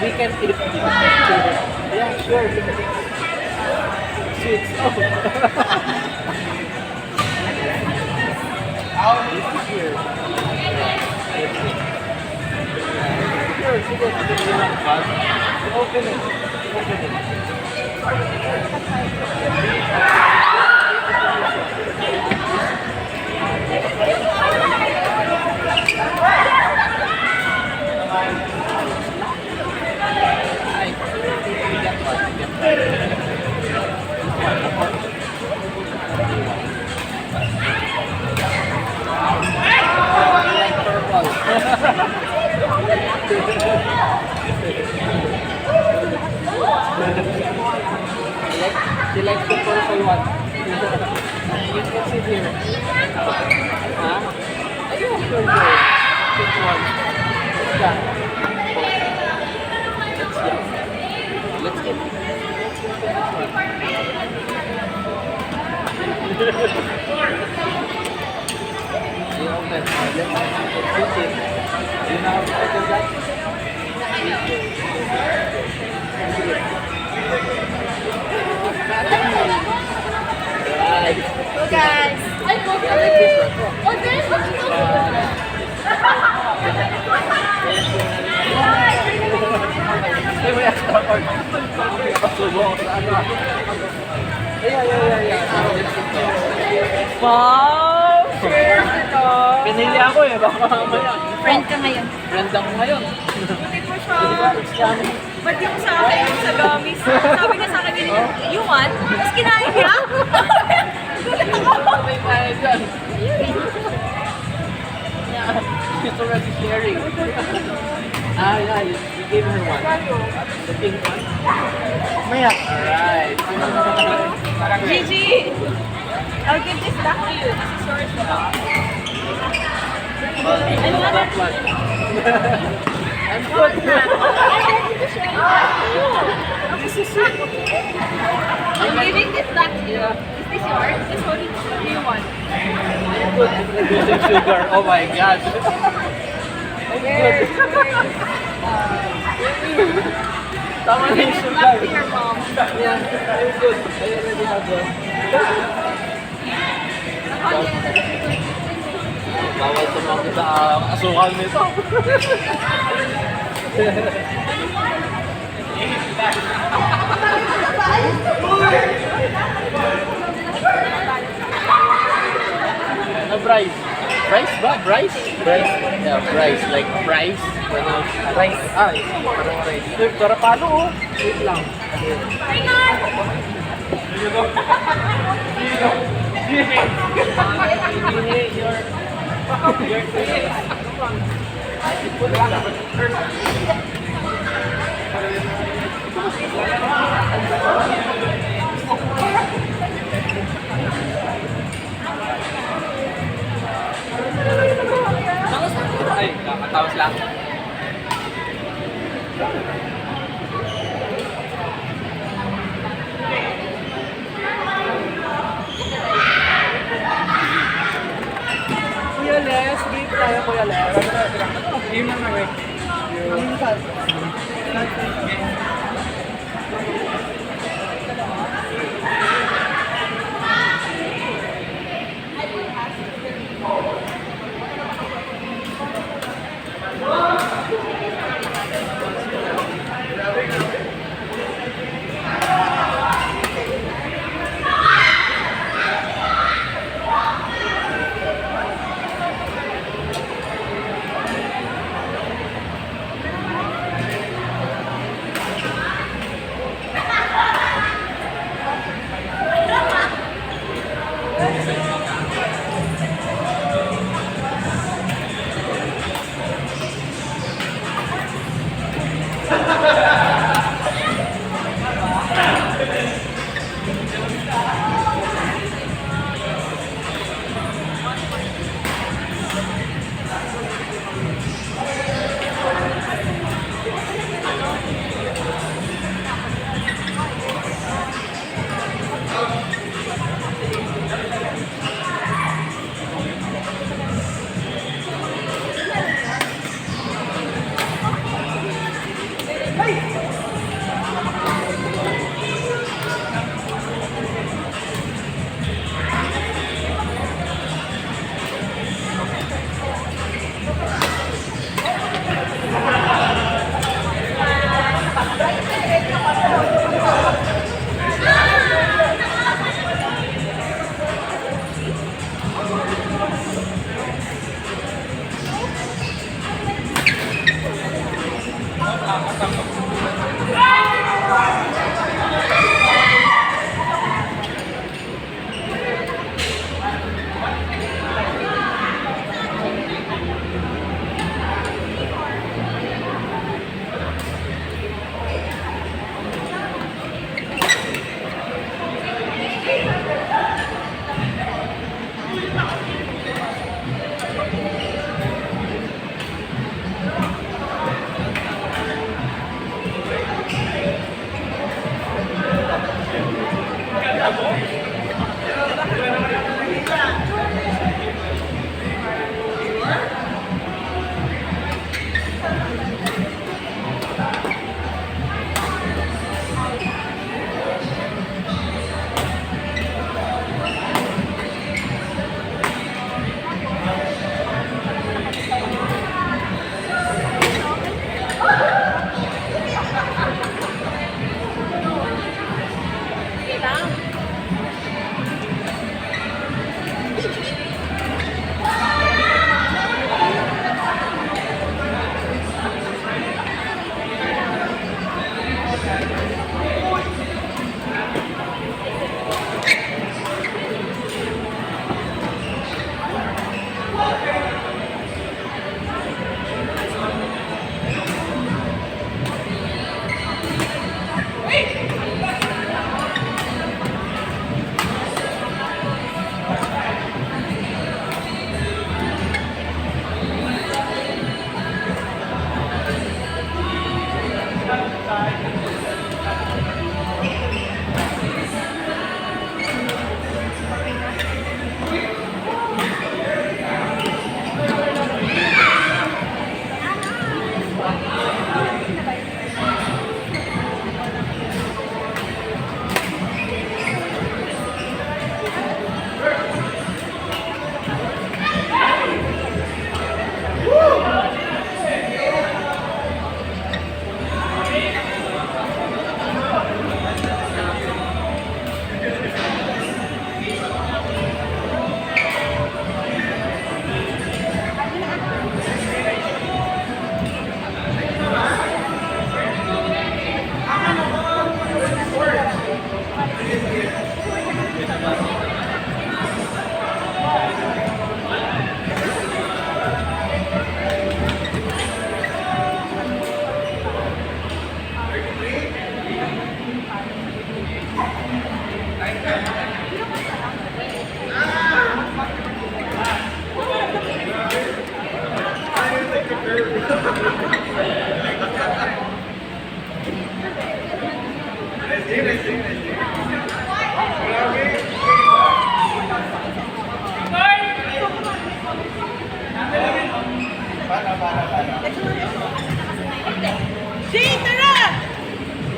We can eat. Yeah, sure. Sweets. Oh. This is here. Sure, sige. Open it. Open it. She likes the purple one. You can sit here. Huh? Are you sure? Which one? What's that? Let's get it. You open. Let's sit it. You know how to open that? Right. So guys, I love it. Oh, there's one. Wow! Cheers ito! Pinili ako eh, baka mamaya. Friend ka ngayon. Friend ako ngayon. Buti mo siya. Diba, it's yummy. Ba't yung sa akin yung sa gamis? Sabi niya sa akin yun, you want? Tapos kinain niya? Gulat ako. May tayo dyan. She's already sharing. Yeah, you gave her one. The pink one. Maya. Alright. Gigi! I'll give this back to you. This is yours now. That one. I'm good. This is it. I'm giving this back to you. Is this yours? This one, what do you want? I'm good with reducing sugar. Oh my God. I'm good. Tama na yung Give it sugar. back to your mom. Yeah, I'm good. I already have one. Bawal tumanggi sa asukal nito. Ano, Bryce? Bryce ba? Bryce? Bryce. Yeah, Bryce. Like Bryce. Rice. Ah, parang rice. Para Palo, oh. Wait lang. Ay, kakatawas lang. Kuya Les, game tayo Kuya Les. Game na naman.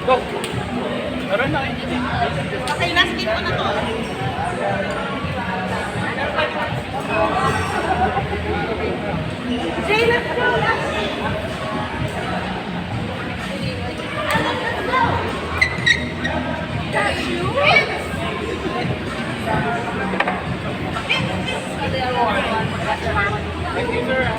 Go! Tara na kayo. Okay, last game ko na to. Jay, let's go! Thank you, sir.